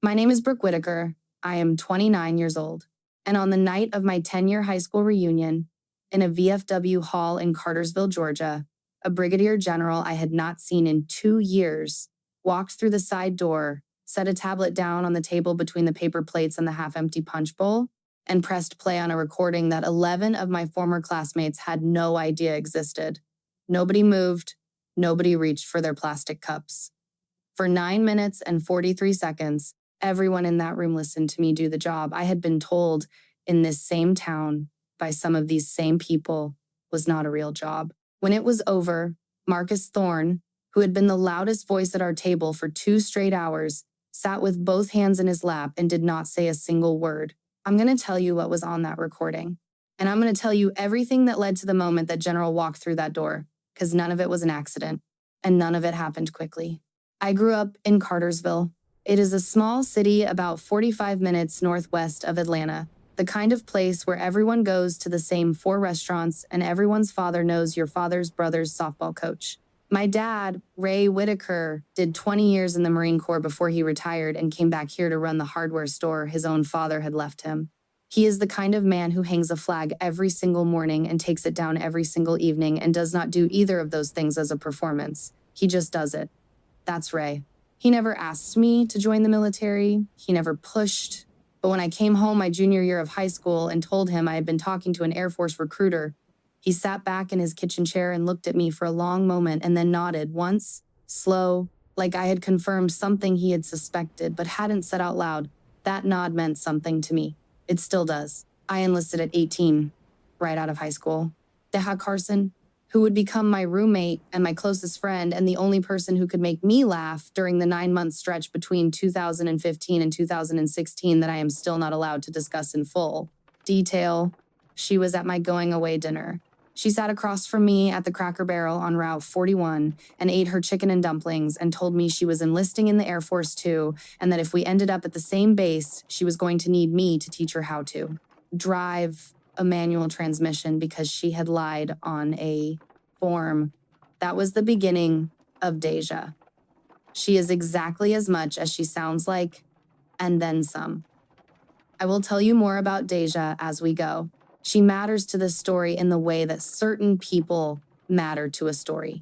My name is Brooke Whitaker. I am 29 years old. And on the night of my 10-year high school reunion, in a VFW hall in Cartersville, Georgia, a brigadier general I had not seen in 2 years walked through the side door, set a tablet down on the table between the paper plates and the half-empty punch bowl, and pressed play on a recording that 11 of my former classmates had no idea existed. Nobody moved. Nobody reached for their plastic cups. For 9 minutes and 43 seconds, everyone in that room listened to me do the job I had been told in this same town by some of these same people was not a real job. When it was over, Marcus Thorne, who had been the loudest voice at our table for 2 straight hours, sat with both hands in his lap and did not say a single word. I'm going to tell you what was on that recording. And I'm going to tell you everything that led to the moment that General walked through that door, because none of it was an accident, and none of it happened quickly. I grew up in Cartersville. It is a small city about 45 minutes northwest of Atlanta, the kind of place where everyone goes to the same 4 restaurants and everyone's father knows your father's brother's softball coach. My dad, Ray Whitaker, did 20 years in the Marine Corps before he retired and came back here to run the hardware store his own father had left him. He is the kind of man who hangs a flag every single morning and takes it down every single evening and does not do either of those things as a performance. He just does it. That's Ray. He never asked me to join the military. He never pushed. But when I came home my junior year of high school and told him I had been talking to an Air Force recruiter, he sat back in his kitchen chair and looked at me for a long moment and then nodded once, slow, like I had confirmed something he had suspected but hadn't said out loud. That nod meant something to me. It still does. I enlisted at 18, right out of high school. Deha Carson, who would become my roommate and my closest friend and the only person who could make me laugh during the 9-month stretch between 2015 and 2016 that I am still not allowed to discuss in full detail. She was at my going away dinner. She sat across from me at the Cracker Barrel on Route 41 and ate her chicken and dumplings and told me she was enlisting in the Air Force too, and that if we ended up at the same base, she was going to need me to teach her how to drive a manual transmission because she had lied on a form. That was the beginning of Deja. She is exactly as much as she sounds like, and then some. I will tell you more about Deja as we go. She matters to the story in the way that certain people matter to a story.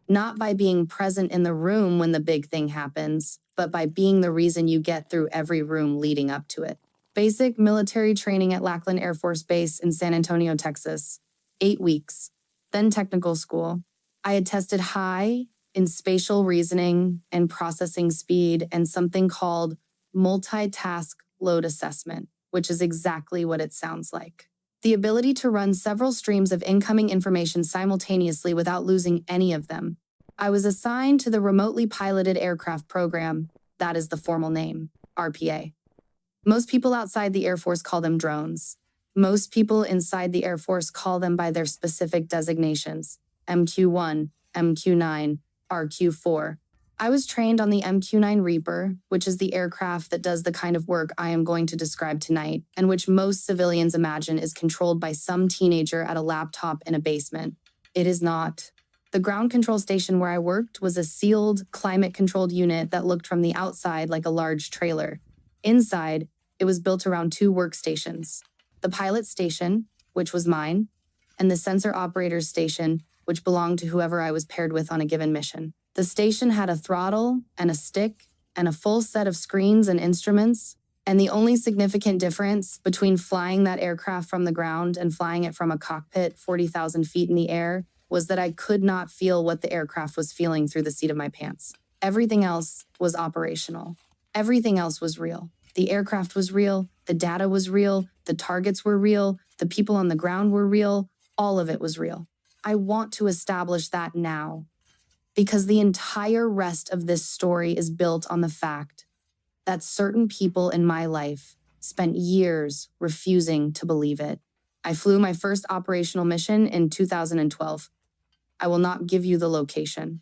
Not by being present in the room when the big thing happens, but by being the reason you get through every room leading up to it. Basic military training at Lackland Air Force Base in San Antonio, Texas. 8 weeks. Then technical school. I had tested high in spatial reasoning and processing speed and something called multitask load assessment, which is exactly what it sounds like. The ability to run several streams of incoming information simultaneously without losing any of them. I was assigned to the Remotely Piloted Aircraft Program. That is the formal name, RPA. Most people outside the Air Force call them drones. Most people inside the Air Force call them by their specific designations, MQ-1, MQ-9, RQ-4. I was trained on the MQ-9 Reaper, which is the aircraft that does the kind of work I am going to describe tonight, and which most civilians imagine is controlled by some teenager at a laptop in a basement. It is not. The ground control station where I worked was a sealed, climate-controlled unit that looked from the outside like a large trailer. Inside, it was built around 2 workstations. The pilot station, which was mine, and the sensor operator's station, which belonged to whoever I was paired with on a given mission. The station had a throttle and a stick and a full set of screens and instruments, and the only significant difference between flying that aircraft from the ground and flying it from a cockpit 40,000 feet in the air was that I could not feel what the aircraft was feeling through the seat of my pants. Everything else was operational. Everything else was real. The aircraft was real, the data was real, the targets were real, the people on the ground were real, all of it was real. I want to establish that now, because the entire rest of this story is built on the fact that certain people in my life spent years refusing to believe it. I flew my first operational mission in 2012. I will not give you the location.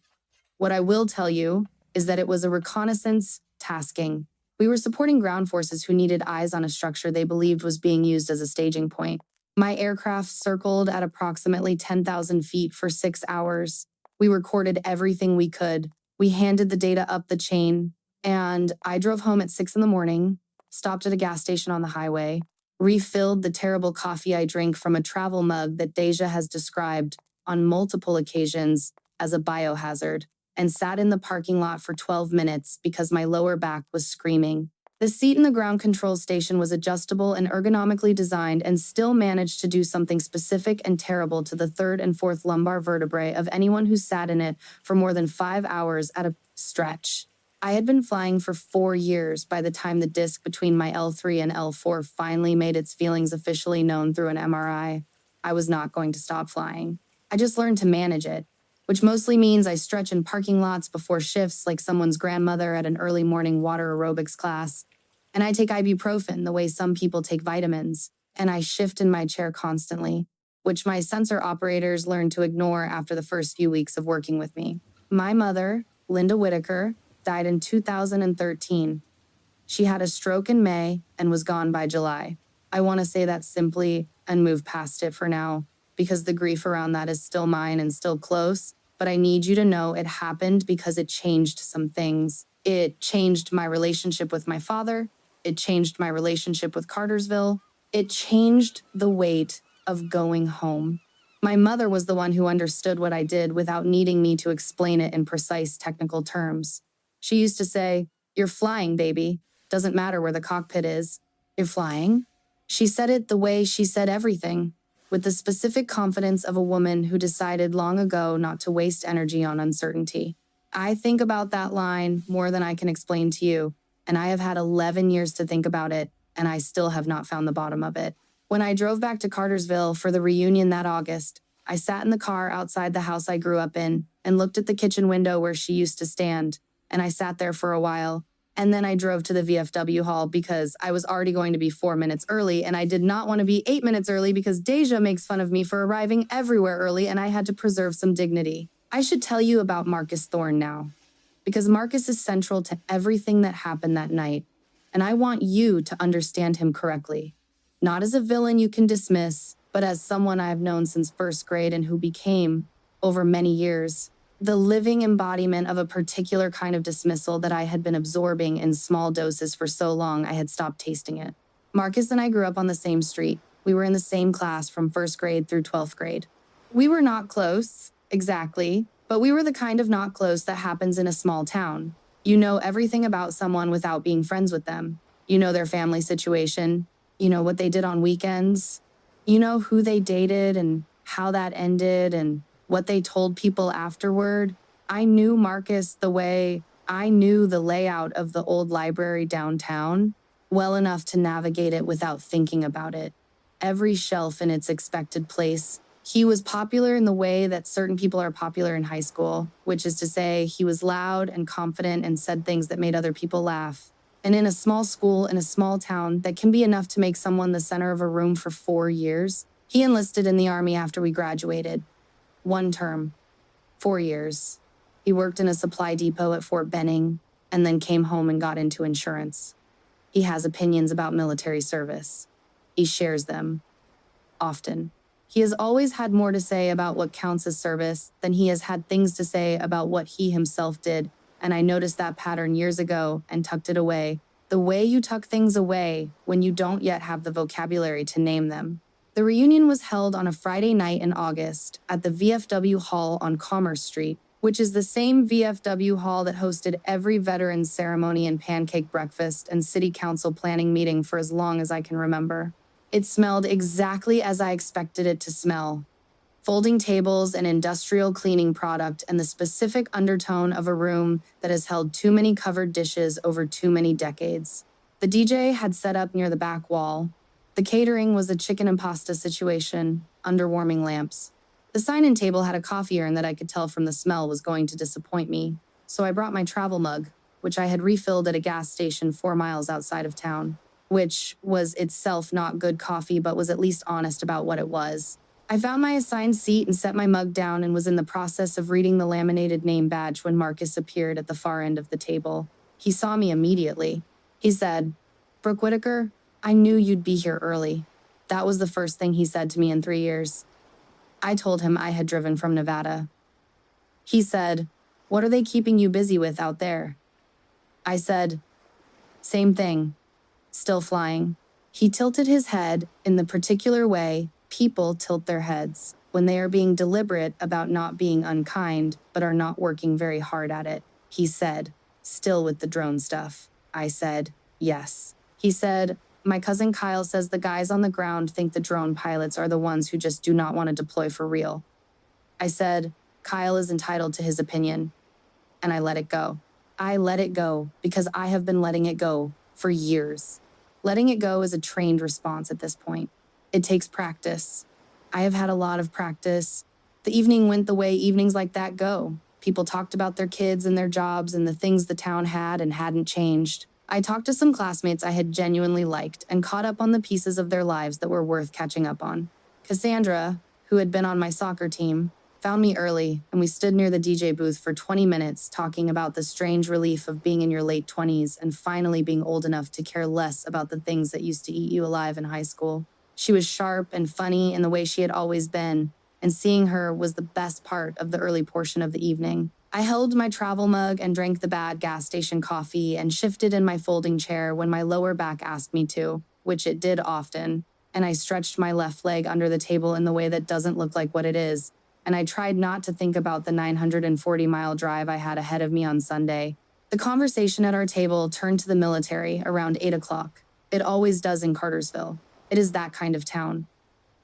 What I will tell you is that it was a reconnaissance tasking. We were supporting ground forces who needed eyes on a structure they believed was being used as a staging point. My aircraft circled at approximately 10,000 feet for 6 hours. We recorded everything we could. We handed the data up the chain. And I drove home at 6 in the morning, stopped at a gas station on the highway, refilled the terrible coffee I drink from a travel mug that Deja has described on multiple occasions as a biohazard, and sat in the parking lot for 12 minutes because my lower back was screaming. The seat in the ground control station was adjustable and ergonomically designed and still managed to do something specific and terrible to the third and fourth lumbar vertebrae of anyone who sat in it for more than 5 hours at a stretch. I had been flying for 4 years by the time the disc between my L3 and L4 finally made its feelings officially known through an MRI. I was not going to stop flying. I just learned to manage it, which mostly means I stretch in parking lots before shifts like someone's grandmother at an early morning water aerobics class. And I take ibuprofen the way some people take vitamins. And I shift in my chair constantly, which my sensor operators learned to ignore after the first few weeks of working with me. My mother, Linda Whitaker, died in 2013. She had a stroke in May and was gone by July. I want to say that simply and move past it for now, because the grief around that is still mine and still close, but I need you to know it happened because it changed some things. It changed my relationship with my father. It changed my relationship with Cartersville. It changed the weight of going home. My mother was the one who understood what I did without needing me to explain it in precise technical terms. She used to say, "You're flying, baby. Doesn't matter where the cockpit is. You're flying." She said it the way she said everything, with the specific confidence of a woman who decided long ago not to waste energy on uncertainty. I think about that line more than I can explain to you, and I have had 11 years to think about it, and I still have not found the bottom of it. When I drove back to Cartersville for the reunion that August, I sat in the car outside the house I grew up in and looked at the kitchen window where she used to stand, and I sat there for a while. And then I drove to the VFW hall because I was already going to be 4 minutes early, and I did not want to be 8 minutes early because Deja makes fun of me for arriving everywhere early, and I had to preserve some dignity. I should tell you about Marcus Thorne now, because Marcus is central to everything that happened that night, and I want you to understand him correctly. Not as a villain you can dismiss, but as someone I have known since first grade and who became, over many years, the living embodiment of a particular kind of dismissal that I had been absorbing in small doses for so long I had stopped tasting it. Marcus and I grew up on the same street. We were in the same class from first grade through 12th grade. We were not close, exactly, but we were the kind of not close that happens in a small town. You know everything about someone without being friends with them. You know their family situation. You know what they did on weekends. You know who they dated and how that ended and what they told people afterward. I knew Marcus the way I knew the layout of the old library downtown well enough to navigate it without thinking about it. Every shelf in its expected place. He was popular in the way that certain people are popular in high school, which is to say he was loud and confident and said things that made other people laugh. And in a small school in a small town that can be enough to make someone the center of a room for 4 years, he enlisted in the Army after we graduated. 1 term, 4 years. He worked in a supply depot at Fort Benning and then came home and got into insurance. He has opinions about military service. He shares them. Often. He has always had more to say about what counts as service than he has had things to say about what he himself did, and I noticed that pattern years ago and tucked it away, the way you tuck things away when you don't yet have the vocabulary to name them. The reunion was held on a Friday night in August at the VFW Hall on Commerce Street, which is the same VFW hall that hosted every veterans ceremony and pancake breakfast and city council planning meeting for as long as I can remember. It smelled exactly as I expected it to smell. Folding tables and industrial cleaning product and the specific undertone of a room that has held too many covered dishes over too many decades. The DJ had set up near the back wall. The catering was a chicken and pasta situation, under warming lamps. The sign-in table had a coffee urn that I could tell from the smell was going to disappoint me, so I brought my travel mug, which I had refilled at a gas station 4 miles outside of town, which was itself not good coffee but was at least honest about what it was. I found my assigned seat and set my mug down and was in the process of reading the laminated name badge when Marcus appeared at the far end of the table. He saw me immediately. He said, "Brooke Whitaker, I knew you'd be here early." That was the first thing he said to me in 3 years. I told him I had driven from Nevada. He said, "What are they keeping you busy with out there?" I said, same thing. Still flying. He tilted his head in the particular way people tilt their heads when they are being deliberate about not being unkind, but are not working very hard at it. He said, still with the drone stuff. I said, yes. He said, my cousin Kyle says the guys on the ground think the drone pilots are the ones who just do not want to deploy for real. I said, Kyle is entitled to his opinion. And I let it go. I let it go because I have been letting it go for years. Letting it go is a trained response at this point. It takes practice. I have had a lot of practice. The evening went the way evenings like that go. People talked about their kids and their jobs and the things the town had and hadn't changed. I talked to some classmates I had genuinely liked and caught up on the pieces of their lives that were worth catching up on. Cassandra, who had been on my soccer team, found me early, and we stood near the DJ booth for 20 minutes talking about the strange relief of being in your late 20s and finally being old enough to care less about the things that used to eat you alive in high school. She was sharp and funny in the way she had always been, and seeing her was the best part of the early portion of the evening. I held my travel mug and drank the bad gas station coffee and shifted in my folding chair when my lower back asked me to, which it did often, and I stretched my left leg under the table in the way that doesn't look like what it is. And I tried not to think about the 940-mile drive I had ahead of me on Sunday. The conversation at our table turned to the military around 8 o'clock. It always does in Cartersville. It is that kind of town.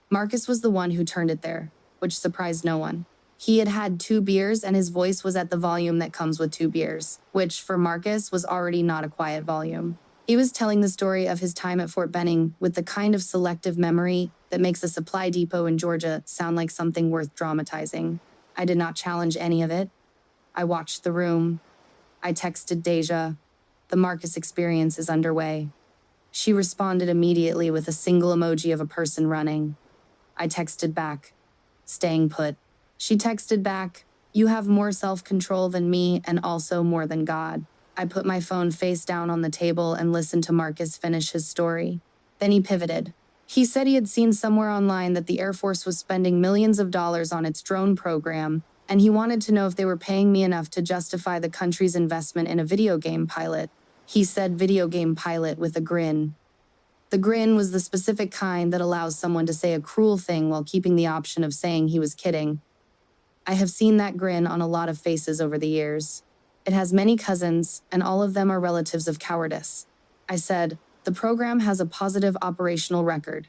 Marcus was the one who turned it there, which surprised no one. He had had 2 beers and his voice was at the volume that comes with 2 beers, which for Marcus was already not a quiet volume. He was telling the story of his time at Fort Benning with the kind of selective memory that makes a supply depot in Georgia sound like something worth dramatizing. I did not challenge any of it. I watched the room. I texted Deja. The Marcus experience is underway. She responded immediately with a single emoji of a person running. I texted back, staying put. She texted back, you have more self-control than me and also more than God. I put my phone face down on the table and listened to Marcus finish his story. Then he pivoted. He said he had seen somewhere online that the Air Force was spending millions of dollars on its drone program, and he wanted to know if they were paying me enough to justify the country's investment in a video game pilot. He said video game pilot with a grin. The grin was the specific kind that allows someone to say a cruel thing while keeping the option of saying he was kidding. I have seen that grin on a lot of faces over the years. It has many cousins, and all of them are relatives of cowardice. I said, the program has a positive operational record.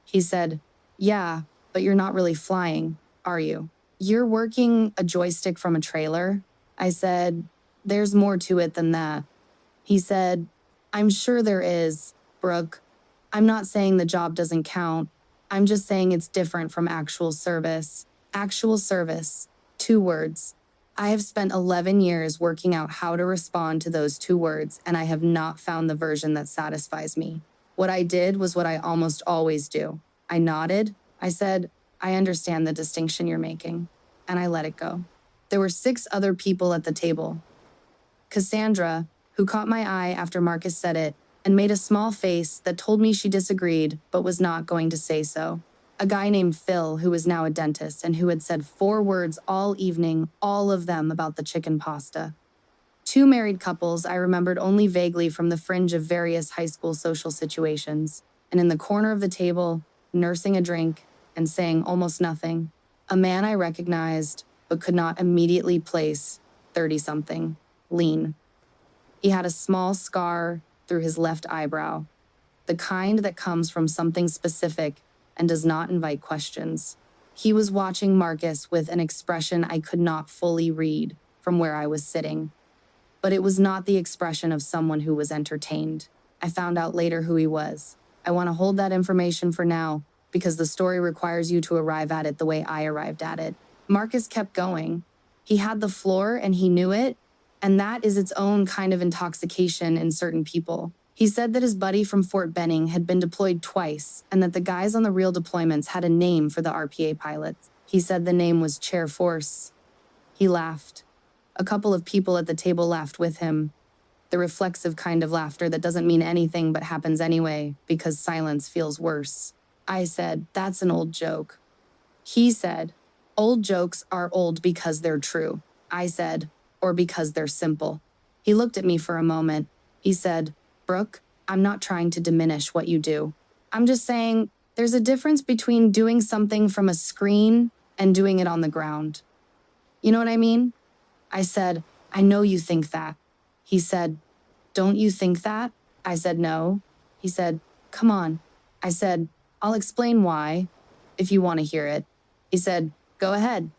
He said, yeah, but you're not really flying, are you? You're working a joystick from a trailer? I said, there's more to it than that. He said, I'm sure there is, Brooke. I'm not saying the job doesn't count. I'm just saying it's different from actual service. Actual service. 2 words. I have spent 11 years working out how to respond to those 2 words, and I have not found the version that satisfies me. What I did was what I almost always do. I nodded. I said, I understand the distinction you're making, and I let it go. There were 6 other people at the table. Cassandra, who caught my eye after Marcus said it, and made a small face that told me she disagreed, but was not going to say so. A guy named Phil, who was now a dentist and who had said 4 words all evening, all of them about the chicken pasta. 2 married couples I remembered only vaguely from the fringe of various high school social situations, and in the corner of the table, nursing a drink and saying almost nothing, a man I recognized but could not immediately place, 30-something, lean. He had a small scar through his left eyebrow, the kind that comes from something specific and does not invite questions. He was watching Marcus with an expression I could not fully read from where I was sitting. But it was not the expression of someone who was entertained. I found out later who he was. I want to hold that information for now, because the story requires you to arrive at it the way I arrived at it. Marcus kept going. He had the floor and he knew it, and that is its own kind of intoxication in certain people. He said that his buddy from Fort Benning had been deployed twice and that the guys on the real deployments had a name for the RPA pilots. He said the name was Chair Force. He laughed. A couple of people at the table laughed with him. The reflexive kind of laughter that doesn't mean anything but happens anyway because silence feels worse. I said, that's an old joke. He said, old jokes are old because they're true. I said, or because they're simple. He looked at me for a moment. He said, "Brooke, I'm not trying to diminish what you do. I'm just saying there's a difference between doing something from a screen and doing it on the ground. You know what I mean?" I said, "I know you think that." He said, "Don't you think that?" I said, "No." He said, "Come on." I said, "I'll explain why, if you want to hear it." He said, "Go ahead."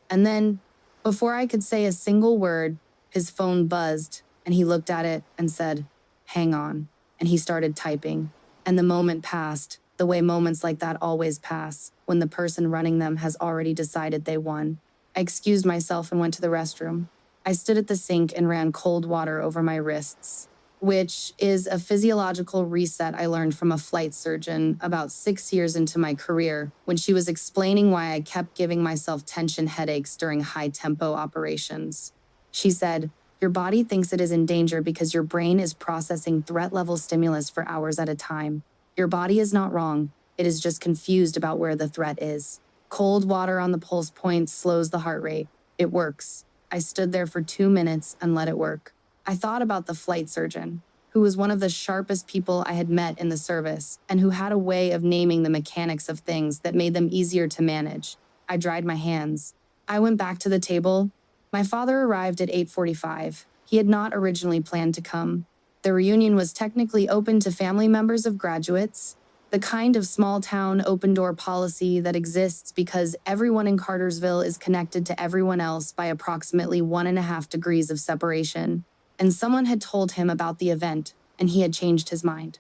And then, before I could say a single word, his phone buzzed, and he looked at it and said, "Hang on." And he started typing. And the moment passed, the way moments like that always pass, when the person running them has already decided they won. I excused myself and went to the restroom. I stood at the sink and ran cold water over my wrists, which is a physiological reset I learned from a flight surgeon about 6 years into my career when she was explaining why I kept giving myself tension headaches during high-tempo operations. She said, "Your body thinks it is in danger because your brain is processing threat-level stimulus for hours at a time. Your body is not wrong. It is just confused about where the threat is. Cold water on the pulse points slows the heart rate. It works." I stood there for 2 minutes and let it work. I thought about the flight surgeon, who was one of the sharpest people I had met in the service and who had a way of naming the mechanics of things that made them easier to manage. I dried my hands. I went back to the table. My father arrived at 8:45. He had not originally planned to come. The reunion was technically open to family members of graduates, the kind of small-town open-door policy that exists because everyone in Cartersville is connected to everyone else by approximately 1.5 degrees of separation. And someone had told him about the event, and he had changed his mind.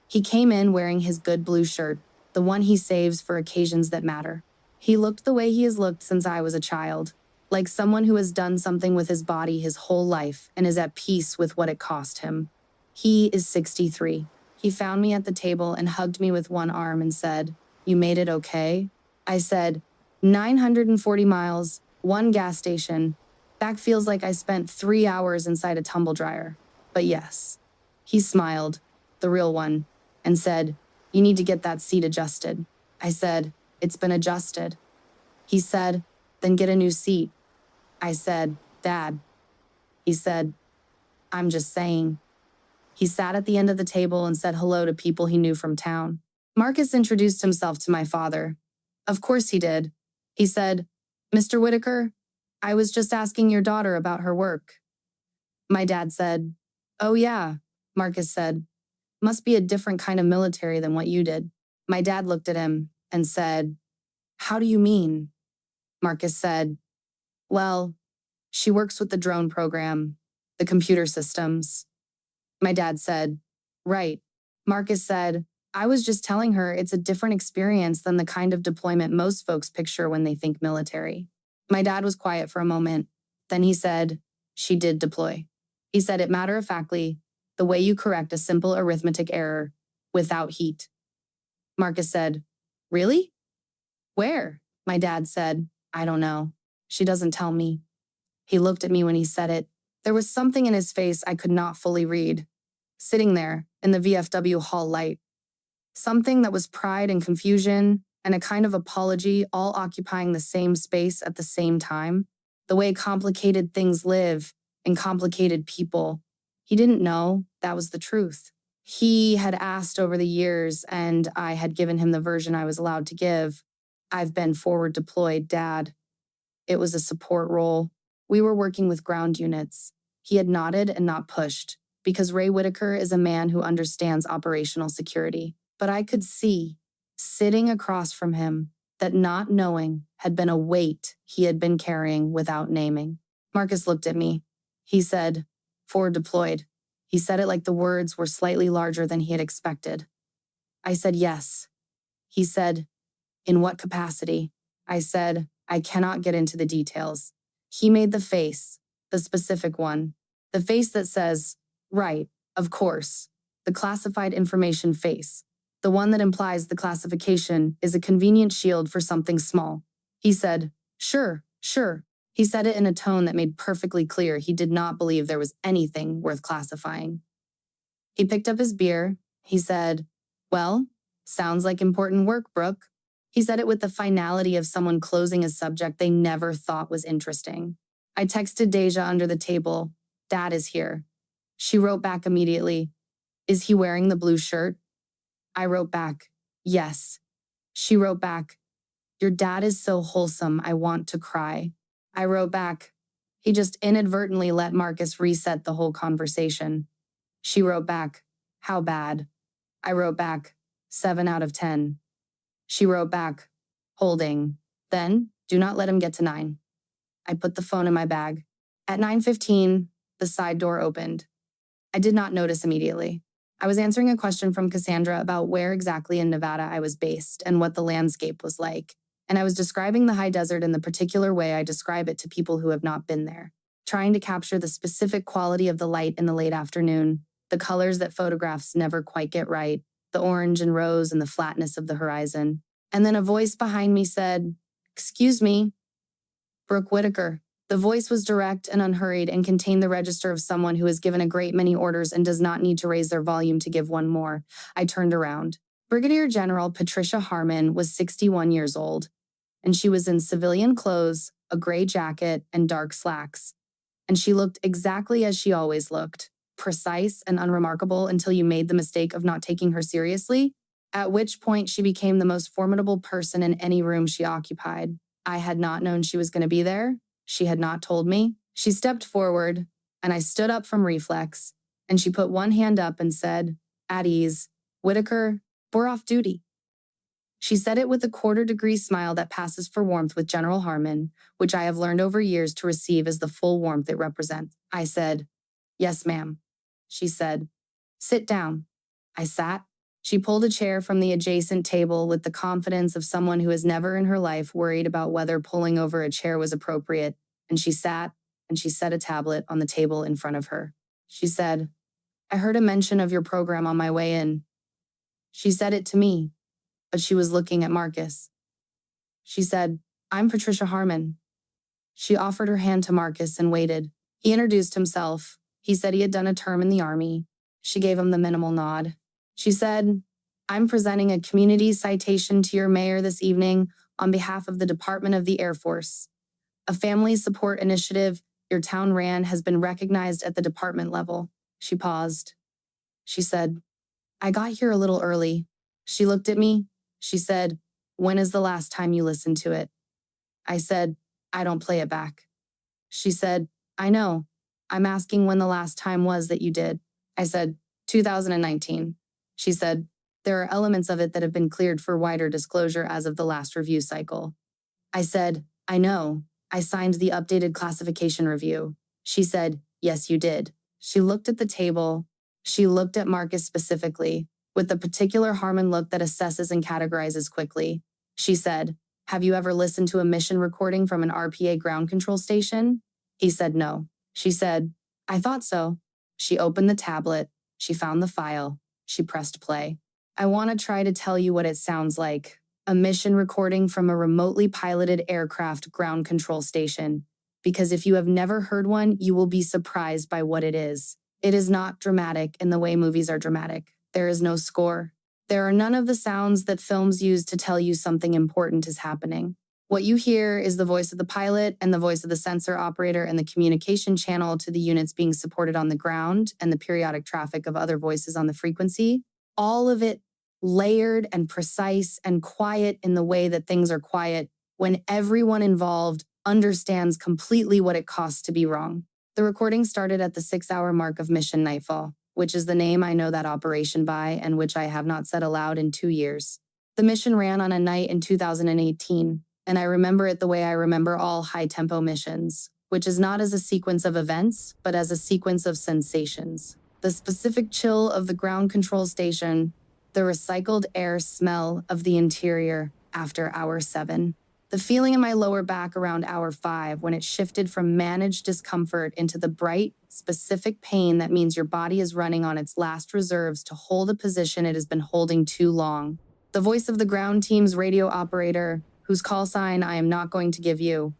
He came in wearing his good blue shirt, the one he saves for occasions that matter. He looked the way he has looked since I was a child, like someone who has done something with his body his whole life and is at peace with what it cost him. He is 63. He found me at the table and hugged me with one arm and said, "You made it okay?" I said, 940 miles, one gas station. That feels like I spent 3 hours inside a tumble dryer. But yes." He smiled, the real one, and said, "You need to get that seat adjusted." I said, "It's been adjusted." He said, "Then get a new seat." I said, "Dad." He said, "I'm just saying." He sat at the end of the table and said hello to people he knew from town. Marcus introduced himself to my father. Of course he did. He said, "Mr. Whitaker, I was just asking your daughter about her work." My dad said, "Oh yeah," Marcus said. "Must be a different kind of military than what you did." My dad looked at him and said, "How do you mean?" Marcus said, "Well, she works with the drone program, the computer systems." My dad said, "Right." Marcus said, "I was just telling her it's a different experience than the kind of deployment most folks picture when they think military." My dad was quiet for a moment. Then he said, "She did deploy." He said it matter-of-factly, the way you correct a simple arithmetic error, without heat. Marcus said, "Really? Where?" My dad said, "I don't know. She doesn't tell me." He looked at me when he said it. There was something in his face I could not fully read. Sitting there, in the VFW hall light. Something that was pride and confusion, and a kind of apology all occupying the same space at the same time. The way complicated things live, and complicated people. He didn't know that was the truth. He had asked over the years, and I had given him the version I was allowed to give. "I've been forward deployed, Dad." It was a support role. We were working with ground units. He had nodded and not pushed, because Ray Whitaker is a man who understands operational security. But I could see, sitting across from him, that not knowing had been a weight he had been carrying without naming. Marcus looked at me. He said, "Forward deployed." He said it like the words were slightly larger than he had expected. I said, "Yes." He said, "In what capacity?" I said, "I cannot get into the details." He made the face, the specific one, the face that says, "Right, of course," the classified information face, the one that implies the classification is a convenient shield for something small. He said, "Sure, sure." He said it in a tone that made perfectly clear he did not believe there was anything worth classifying. He picked up his beer. He said, "Well, sounds like important work, Brooke." He said it with the finality of someone closing a subject they never thought was interesting. I texted Deja under the table, Dad is here. She wrote back immediately, is he wearing the blue shirt? I wrote back, yes. She wrote back, your dad is so wholesome, I want to cry. I wrote back, he just inadvertently let Marcus reset the whole conversation. She wrote back, how bad? I wrote back, 7 out of 10. She wrote back, holding. Then, do not let him get to 9. I put the phone in my bag. At 9:15, the side door opened. I did not notice immediately. I was answering a question from Cassandra about where exactly in Nevada I was based and what the landscape was like. And I was describing the high desert in the particular way I describe it to people who have not been there, trying to capture the specific quality of the light in the late afternoon, the colors that photographs never quite get right, the orange and rose and the flatness of the horizon. And then a voice behind me said, excuse me, Brooke Whitaker. The voice was direct and unhurried and contained the register of someone who has given a great many orders and does not need to raise their volume to give one more. I turned around. Brigadier General Patricia Harmon was 61 years old, and she was in civilian clothes, a gray jacket, and dark slacks. And she looked exactly as she always looked, precise and unremarkable until you made the mistake of not taking her seriously, at which point she became the most formidable person in any room she occupied. I had not known she was going to be there. She had not told me. She stepped forward, and I stood up from reflex, and she put one hand up and said, at ease, Whitaker, we're off duty. She said it with a quarter-degree smile that passes for warmth with General Harmon, which I have learned over years to receive as the full warmth it represents. I said, yes, ma'am. She said, sit down. I sat. She pulled a chair from the adjacent table with the confidence of someone who has never in her life worried about whether pulling over a chair was appropriate, and she sat, and she set a tablet on the table in front of her. She said, I heard a mention of your program on my way in. She said it to me, but she was looking at Marcus. She said, I'm Patricia Harmon. She offered her hand to Marcus and waited. He introduced himself. He said he had done a term in the Army. She gave him the minimal nod. She said, I'm presenting a community citation to your mayor this evening on behalf of the Department of the Air Force. A family support initiative your town ran has been recognized at the department level. She paused. She said, I got here a little early. She looked at me. She said, when is the last time you listened to it? I said, I don't play it back. She said, I know. I'm asking when the last time was that you did. I said, 2019. She said, there are elements of it that have been cleared for wider disclosure as of the last review cycle. I said, I know. I signed the updated classification review. She said, yes, you did. She looked at the table. She looked at Marcus specifically, with the particular Harmon look that assesses and categorizes quickly. She said, have you ever listened to a mission recording from an RPA ground control station? He said no. She said, I thought so. She opened the tablet. She found the file. She pressed play. I want to try to tell you what it sounds like. A mission recording from a remotely piloted aircraft ground control station. Because if you have never heard one, you will be surprised by what it is. It is not dramatic in the way movies are dramatic. There is no score. There are none of the sounds that films use to tell you something important is happening. What you hear is the voice of the pilot and the voice of the sensor operator and the communication channel to the units being supported on the ground and the periodic traffic of other voices on the frequency. All of it layered and precise and quiet in the way that things are quiet when everyone involved understands completely what it costs to be wrong. The recording started at the 6-hour mark of Mission Nightfall, which is the name I know that operation by and which I have not said aloud in 2 years. The mission ran on a night in 2018, and I remember it the way I remember all high-tempo missions, which is not as a sequence of events, but as a sequence of sensations. The specific chill of the ground control station, the recycled air smell of the interior after hour 7, the feeling in my lower back around hour 5 when it shifted from managed discomfort into the bright, specific pain that means your body is running on its last reserves to hold a position it has been holding too long. The voice of the ground team's radio operator, whose call sign I am not going to give you,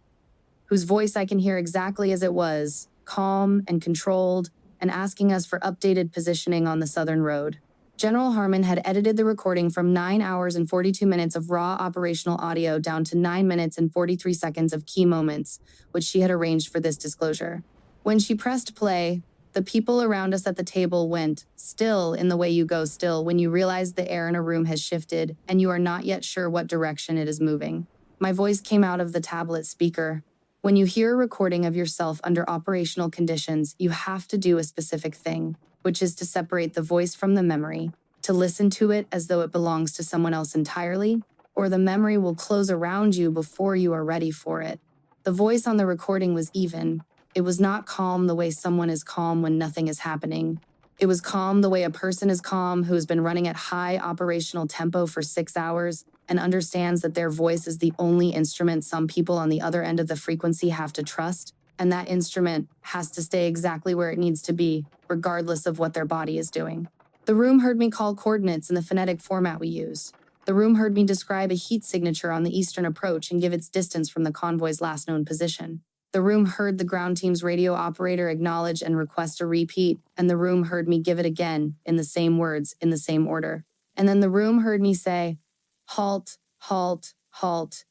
whose voice I can hear exactly as it was, calm and controlled, and asking us for updated positioning on the southern road. General Harmon had edited the recording from 9 hours and 42 minutes of raw operational audio down to 9 minutes and 43 seconds of key moments, which she had arranged for this disclosure. When she pressed play, the people around us at the table went still in the way you go still when you realize the air in a room has shifted and you are not yet sure what direction it is moving. My voice came out of the tablet speaker. When you hear a recording of yourself under operational conditions, you have to do a specific thing, which is to separate the voice from the memory, to listen to it as though it belongs to someone else entirely, or the memory will close around you before you are ready for it. The voice on the recording was even. It was not calm the way someone is calm when nothing is happening. It was calm the way a person is calm who has been running at high operational tempo for 6 hours and understands that their voice is the only instrument some people on the other end of the frequency have to trust, and that instrument has to stay exactly where it needs to be, regardless of what their body is doing. The room heard me call coordinates in the phonetic format we use. The room heard me describe a heat signature on the eastern approach and give its distance from the convoy's last known position. The room heard the ground team's radio operator acknowledge and request a repeat, and the room heard me give it again in the same words, in the same order. And then the room heard me say, "Halt, halt, halt.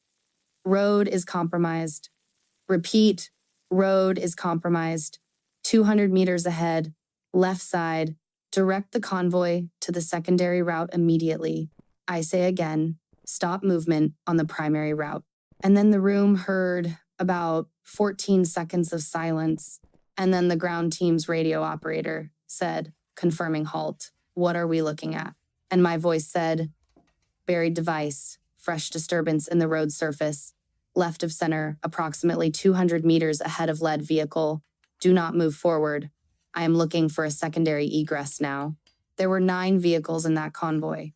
Road is compromised. Repeat, road is compromised. 200 meters ahead, left side. Direct the convoy to the secondary route immediately. I say again, stop movement on the primary route." And then the room heard about 14 seconds of silence, and then the ground team's radio operator said, confirming halt, "What are we looking at?" And my voice said, "Buried device, fresh disturbance in the road surface, left of center, approximately 200 meters ahead of lead vehicle. Do not move forward. I am looking for a secondary egress now." There were 9 vehicles in that convoy.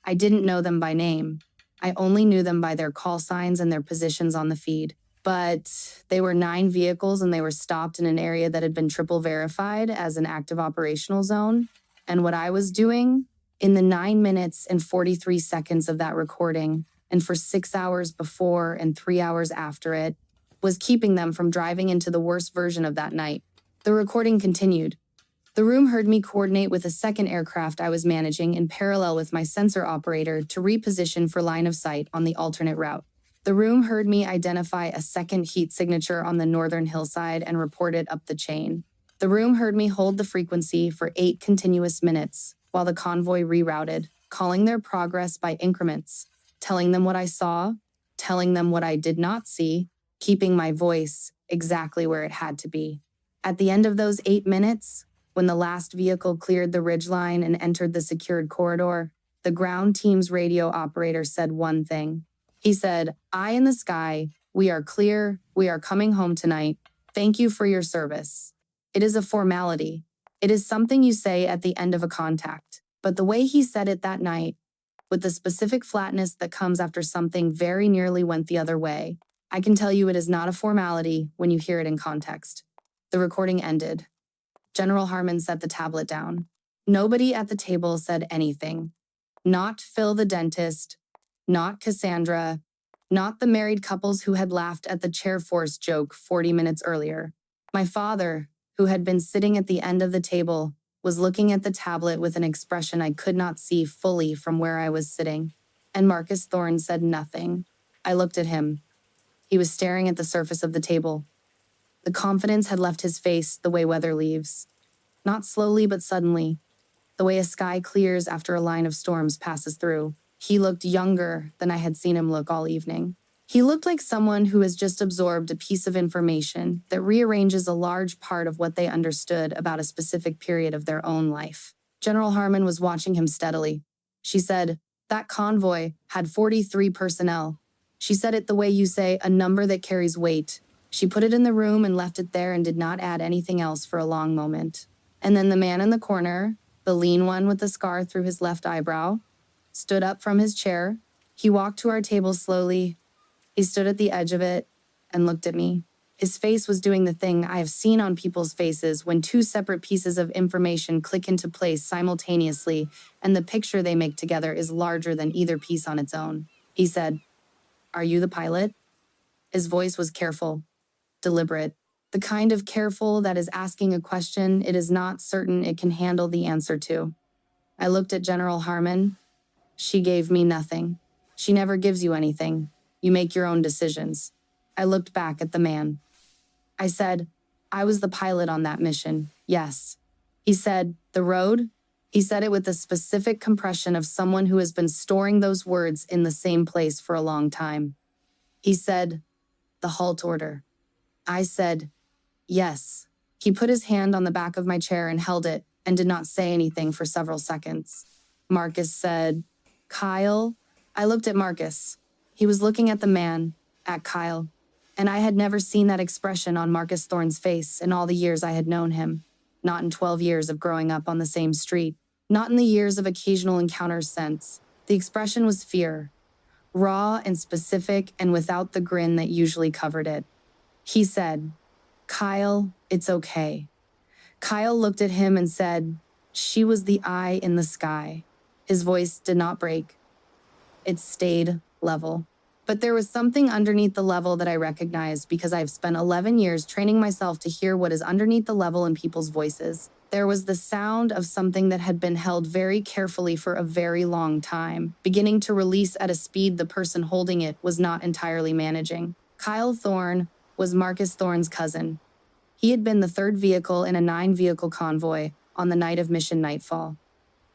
I didn't know them by name. I only knew them by their call signs and their positions on the feed. But they were 9 vehicles and they were stopped in an area that had been triple verified as an active operational zone. And what I was doing in the 9 minutes and 43 seconds of that recording, and for 6 hours before and 3 hours after it, was keeping them from driving into the worst version of that night. The recording continued. The room heard me coordinate with a second aircraft I was managing in parallel with my sensor operator to reposition for line of sight on the alternate route. The room heard me identify a second heat signature on the northern hillside and report it up the chain. The room heard me hold the frequency for 8 continuous minutes while the convoy rerouted, calling their progress by increments, telling them what I saw, telling them what I did not see, keeping my voice exactly where it had to be. At the end of those 8 minutes, when the last vehicle cleared the ridgeline and entered the secured corridor, the ground team's radio operator said one thing. He said, "Eye in the sky, we are clear, we are coming home tonight. Thank you for your service." It is a formality. It is something you say at the end of a contact. But the way he said it that night, with the specific flatness that comes after something very nearly went the other way, I can tell you it is not a formality when you hear it in context. The recording ended. General Harmon set the tablet down. Nobody at the table said anything. Not Phil the dentist, not Cassandra, not the married couples who had laughed at the chair force joke 40 minutes earlier. My father, who had been sitting at the end of the table, was looking at the tablet with an expression I could not see fully from where I was sitting. And Marcus Thorne said nothing. I looked at him. He was staring at the surface of the table. The confidence had left his face the way weather leaves. Not slowly, but suddenly. The way a sky clears after a line of storms passes through. He looked younger than I had seen him look all evening. He looked like someone who has just absorbed a piece of information that rearranges a large part of what they understood about a specific period of their own life. General Harmon was watching him steadily. She said, "That convoy had 43 personnel." She said it the way you say a number that carries weight. She put it in the room and left it there and did not add anything else for a long moment. And then the man in the corner, the lean one with the scar through his left eyebrow, stood up from his chair. He walked to our table slowly. He stood at the edge of it and looked at me. His face was doing the thing I have seen on people's faces when 2 separate pieces of information click into place simultaneously and the picture they make together is larger than either piece on its own. He said, "Are you the pilot?" His voice was careful, deliberate. The kind of careful that is asking a question it is not certain it can handle the answer to. I looked at General Harmon. She gave me nothing. She never gives you anything. You make your own decisions. I looked back at the man. I said, I was the pilot on that mission, yes. He said, the road? He said it with the specific compression of someone who has been storing those words in the same place for a long time. He said, the halt order. I said, yes. He put his hand on the back of my chair and held it and did not say anything for several seconds. Marcus said, Kyle? I looked at Marcus. He was looking at the man, at Kyle, and I had never seen that expression on Marcus Thorne's face in all the years I had known him. Not in 12 years of growing up on the same street. Not in the years of occasional encounters since. The expression was fear. Raw and specific and without the grin that usually covered it. He said, Kyle, it's okay. Kyle looked at him and said, she was the eye in the sky. His voice did not break. It stayed level. But there was something underneath the level that I recognized because I've spent 11 years training myself to hear what is underneath the level in people's voices. There was the sound of something that had been held very carefully for a very long time, beginning to release at a speed the person holding it was not entirely managing. Kyle Thorne was Marcus Thorne's cousin. He had been the third vehicle in a 9-vehicle convoy on the night of Mission Nightfall.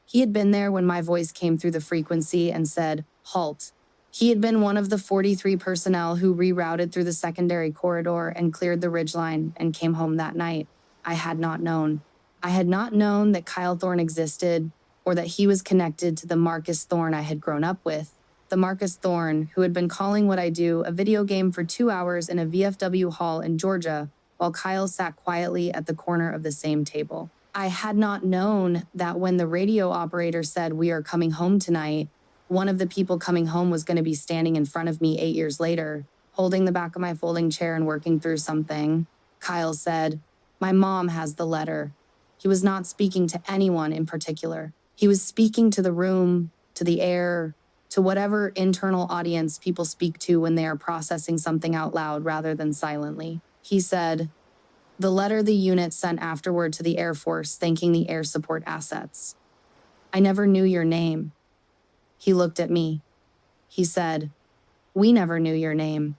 He had been there when my voice came through the frequency and said, halt. He had been one of the 43 personnel who rerouted through the secondary corridor and cleared the ridgeline and came home that night. I had not known. I had not known that Kyle Thorne existed or that he was connected to the Marcus Thorne I had grown up with. The Marcus Thorne who had been calling What I Do a video game for 2 hours in a VFW hall in Georgia while Kyle sat quietly at the corner of the same table. I had not known that when the radio operator said, we are coming home tonight, one of the people coming home was going to be standing in front of me 8 years later, holding the back of my folding chair and working through something. Kyle said, my mom has the letter. He was not speaking to anyone in particular. He was speaking to the room, to the air, to whatever internal audience people speak to when they are processing something out loud rather than silently. He said, the letter the unit sent afterward to the Air Force thanking the air support assets. I never knew your name. He looked at me. He said, we never knew your name.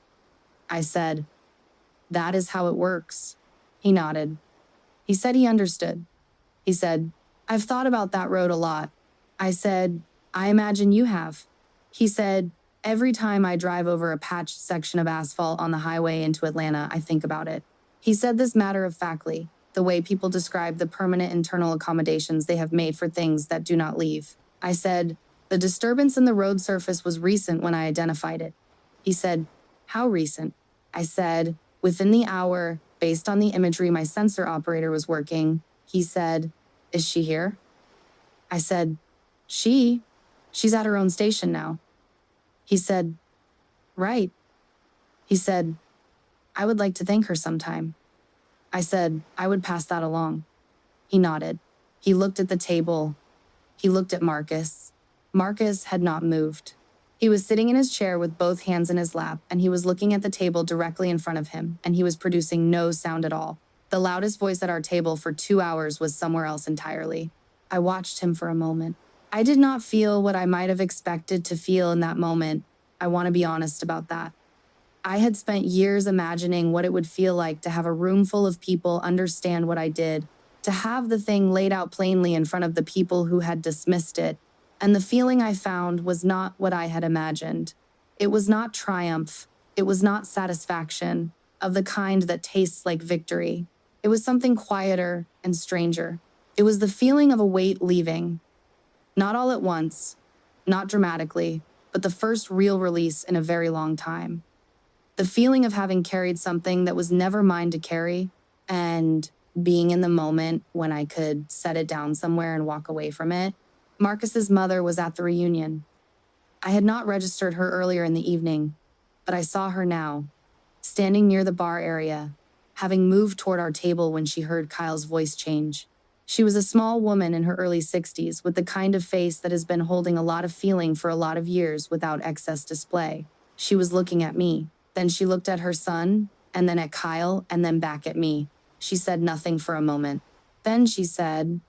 I said, that is how it works. He nodded. He said he understood. He said, I've thought about that road a lot. I said, I imagine you have. He said, every time I drive over a patched section of asphalt on the highway into Atlanta, I think about it. He said this matter-of-factly, the way people describe the permanent internal accommodations they have made for things that do not leave. I said, the disturbance in the road surface was recent when I identified it. He said, how recent? I said, within the hour, based on the imagery my sensor operator was working. He said, is she here? I said, she's at her own station now. He said, right. He said, I would like to thank her sometime. I said, I would pass that along. He nodded. He looked at the table. He looked at Marcus. Marcus had not moved. He was sitting in his chair with both hands in his lap, and he was looking at the table directly in front of him, and he was producing no sound at all. The loudest voice at our table for 2 hours was somewhere else entirely. I watched him for a moment. I did not feel what I might have expected to feel in that moment. I want to be honest about that. I had spent years imagining what it would feel like to have a room full of people understand what I did, to have the thing laid out plainly in front of the people who had dismissed it. And the feeling I found was not what I had imagined. It was not triumph. It was not satisfaction of the kind that tastes like victory. It was something quieter and stranger. It was the feeling of a weight leaving. Not all at once, not dramatically, but the first real release in a very long time. The feeling of having carried something that was never mine to carry and being in the moment when I could set it down somewhere and walk away from it. Marcus's mother was at the reunion. I had not registered her earlier in the evening, but I saw her now, standing near the bar area, having moved toward our table when she heard Kyle's voice change. She was a small woman in her early 60s with the kind of face that has been holding a lot of feeling for a lot of years without excess display. She was looking at me. Then she looked at her son, and then at Kyle, and then back at me. She said nothing for a moment. Then she said,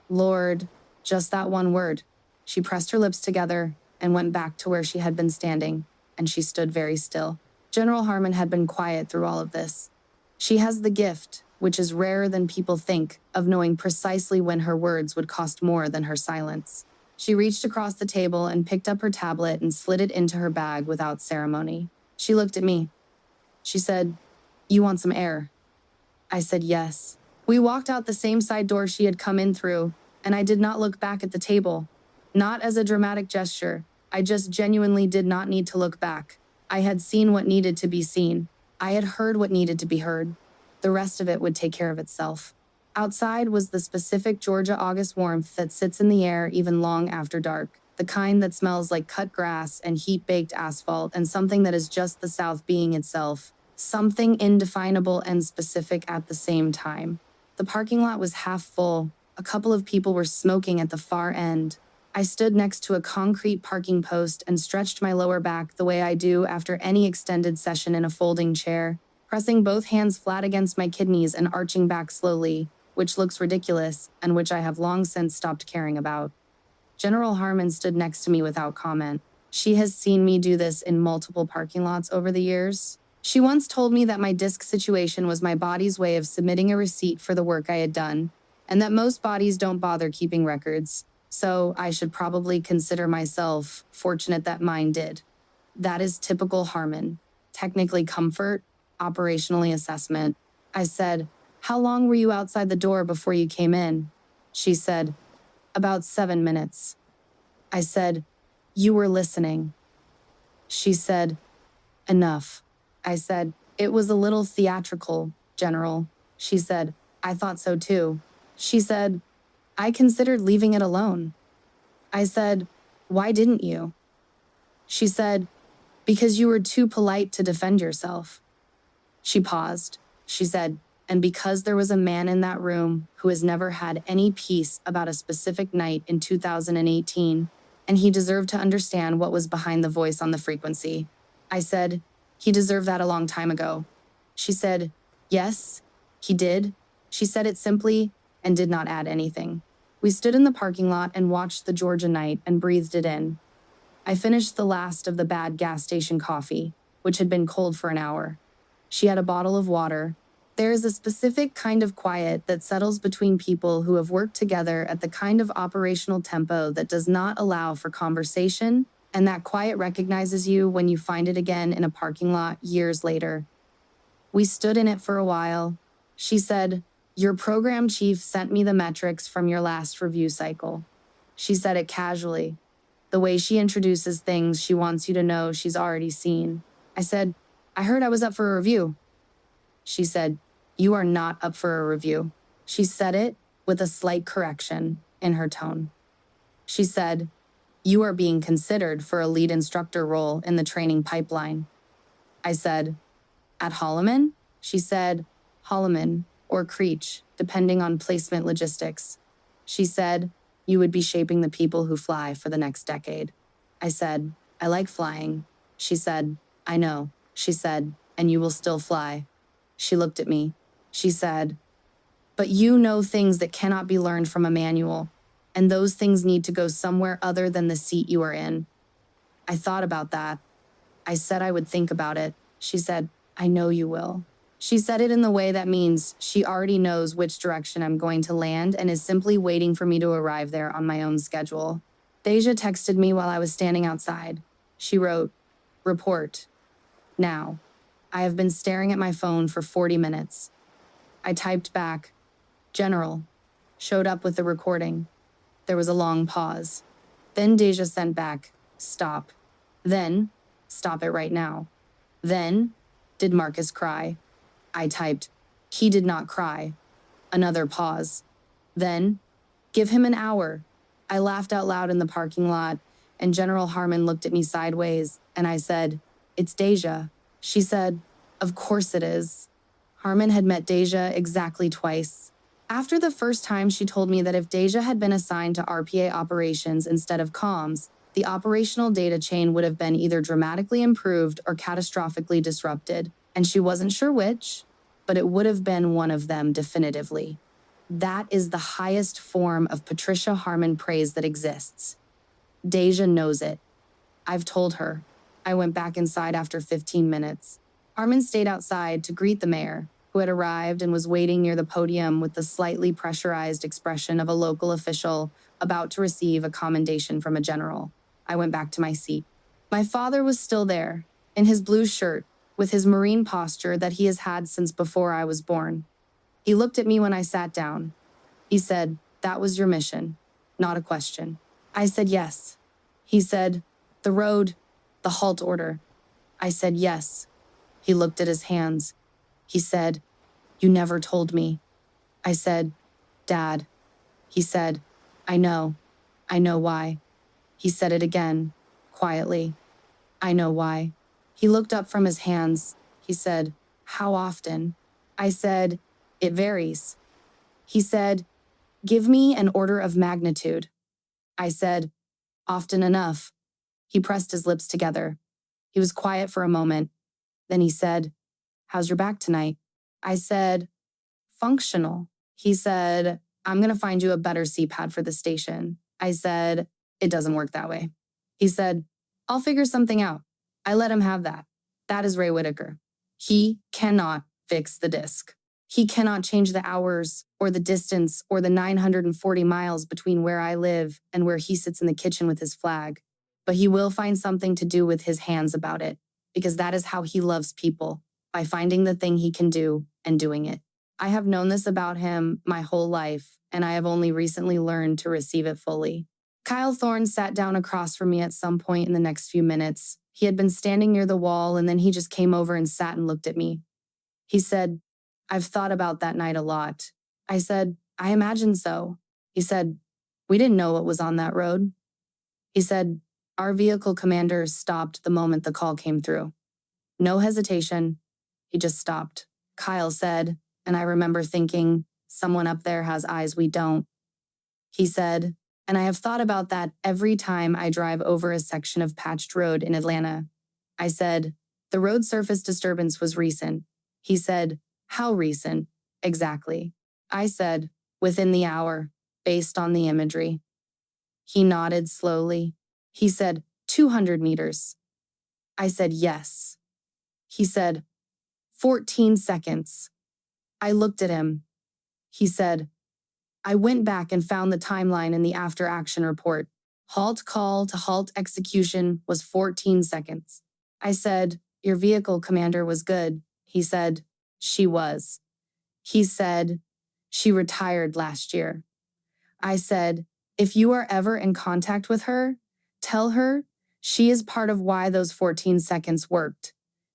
Lord, just that one word. She pressed her lips together and went back to where she had been standing, and she stood very still. General Harmon had been quiet through all of this. She has the gift, which is rarer than people think, of knowing precisely when her words would cost more than her silence. She reached across the table and picked up her tablet and slid it into her bag without ceremony. She looked at me. She said, "You want some air?" I said yes. We walked out the same side door she had come in through, and I did not look back at the table. Not as a dramatic gesture. I just genuinely did not need to look back. I had seen what needed to be seen. I had heard what needed to be heard. The rest of it would take care of itself. Outside was the specific Georgia August warmth that sits in the air even long after dark, the kind that smells like cut grass and heat-baked asphalt and something that is just the South being itself, something indefinable and specific at the same time. The parking lot was half full. A couple of people were smoking at the far end. I stood next to a concrete parking post and stretched my lower back the way I do after any extended session in a folding chair, pressing both hands flat against my kidneys and arching back slowly, which looks ridiculous and which I have long since stopped caring about. General Harmon stood next to me without comment. She has seen me do this in multiple parking lots over the years. She once told me that my disc situation was my body's way of submitting a receipt for the work I had done, and that most bodies don't bother keeping records. So I should probably consider myself fortunate that mine did. That is typical Harmon. Technically comfort, operationally assessment. I said, "How long were you outside the door before you came in?" She said, "About 7 minutes." I said, "You were listening." She said, "Enough." I said, "It was a little theatrical, General." She said, "I thought so too." She said, "I considered leaving it alone." I said, "Why didn't you?" She said, "Because you were too polite to defend yourself." She paused. She said, "And because there was a man in that room who has never had any peace about a specific night in 2018, and he deserved to understand what was behind the voice on the frequency." I said, "He deserved that a long time ago." She said, "Yes, he did." She said it simply and did not add anything. We stood in the parking lot and watched the Georgia night and breathed it in. I finished the last of the bad gas station coffee, which had been cold for an hour. She had a bottle of water. There is a specific kind of quiet that settles between people who have worked together at the kind of operational tempo that does not allow for conversation, and that quiet recognizes you when you find it again in a parking lot years later. We stood in it for a while. She said, "Your program chief sent me the metrics from your last review cycle." She said it casually. The way she introduces things, she wants you to know she's already seen. I said, "I heard I was up for a review." She said, "You are not up for a review." She said it with a slight correction in her tone. She said, "You are being considered for a lead instructor role in the training pipeline." I said, "At Holloman?" She said, "Holloman or Creech, depending on placement logistics." She said, "You would be shaping the people who fly for the next decade." I said, "I like flying." She said, "I know." She said, "And you will still fly." She looked at me. She said, "But you know things that cannot be learned from a manual, and those things need to go somewhere other than the seat you are in." I thought about that. I said I would think about it. She said, "I know you will." She said it in the way that means she already knows which direction I'm going to land and is simply waiting for me to arrive there on my own schedule. Deja texted me while I was standing outside. She wrote, "Report. Now." I have been staring at my phone for 40 minutes. I typed back, "General." Showed up with the recording. There was a long pause. Then Deja sent back, "Stop." Then, "Stop it right now." Then, "Did Marcus cry?" I typed, "He did not cry." Another pause. Then, "Give him an hour." I laughed out loud in the parking lot, and General Harmon looked at me sideways, and I said, "It's Deja." She said, "Of course it is." Harmon had met Deja exactly twice. After the first time, she told me that if Deja had been assigned to RPA operations instead of comms, the operational data chain would have been either dramatically improved or catastrophically disrupted, and she wasn't sure which, but it would have been one of them definitively. That is the highest form of Patricia Harmon praise that exists. Deja knows it. I've told her. I went back inside after 15 minutes. Harmon stayed outside to greet the mayor, who had arrived and was waiting near the podium with the slightly pressurized expression of a local official about to receive a commendation from a general. I went back to my seat. My father was still there, in his blue shirt, with his Marine posture that he has had since before I was born. He looked at me when I sat down. He said, "That was your mission, not a question." I said, "Yes." He said, "The road, the halt order." I said, "Yes." He looked at his hands. He said, "You never told me." I said, "Dad." He said, I know why." He said it again, quietly. "I know why." He looked up from his hands. He said, "How often?" I said, "It varies." He said, "Give me an order of magnitude." I said, "Often enough." He pressed his lips together. He was quiet for a moment. Then he said, "How's your back tonight?" I said, "Functional." He said, "I'm going to find you a better CPAD for the station." I said, "It doesn't work that way." He said, "I'll figure something out." I let him have that. That is Ray Whitaker. He cannot fix the disc. He cannot change the hours or the distance or the 940 miles between where I live and where he sits in the kitchen with his flag. But he will find something to do with his hands about it, because that is how he loves people, by finding the thing he can do and doing it. I have known this about him my whole life, and I have only recently learned to receive it fully. Kyle Thorne sat down across from me at some point in the next few minutes. He had been standing near the wall, and then he just came over and sat and looked at me. He said, "I've thought about that night a lot." I said, "I imagine so." He said, "We didn't know what was on that road." He said, "Our vehicle commander stopped the moment the call came through. No hesitation. He just stopped." Kyle said, and I remember thinking, someone up there has eyes we don't. He said, "And I have thought about that every time I drive over a section of patched road in Atlanta." I said, "The road surface disturbance was recent." He said, "How recent?" Exactly. I said, "Within the hour, based on the imagery." He nodded slowly. He said, 200 meters. I said, "Yes." He said, 14 seconds. I looked at him. He said, "I went back and found the timeline in the after-action report. Halt call to halt execution was 14 seconds. I said, "Your vehicle commander was good." He said, "She was." He said, "She retired last year." I said, "If you are ever in contact with her, tell her she is part of why those 14 seconds worked."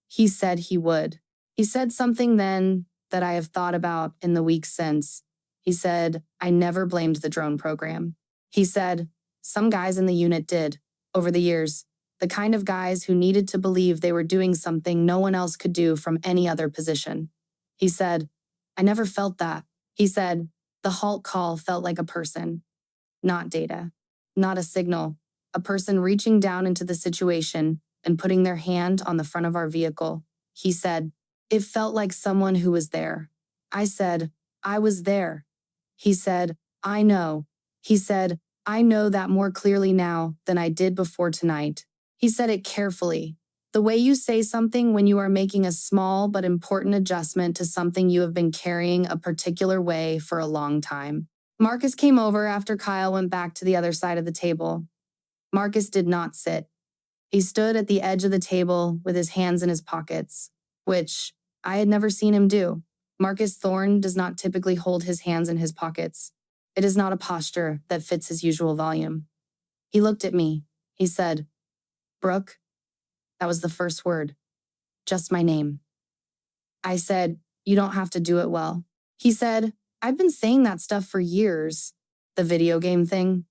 He said he would. He said something then that I have thought about in the weeks since. He said, "I never blamed the drone program." He said, "Some guys in the unit did, over the years, the kind of guys who needed to believe they were doing something no one else could do from any other position." He said, "I never felt that." He said, "The halt call felt like a person, not data, not a signal, a person reaching down into the situation and putting their hand on the front of our vehicle." He said, "It felt like someone who was there." I said, "I was there." He said, "I know." He said, "I know that more clearly now than I did before tonight." He said it carefully, the way you say something when you are making a small but important adjustment to something you have been carrying a particular way for a long time. Marcus came over after Kyle went back to the other side of the table. Marcus did not sit. He stood at the edge of the table with his hands in his pockets, which I had never seen him do. Marcus Thorne does not typically hold his hands in his pockets. It is not a posture that fits his usual volume. He looked at me. He said, "Brooke." That was the first word. Just my name. I said, "You don't have to do it well." He said, "I've been saying that stuff for years. The video game thing.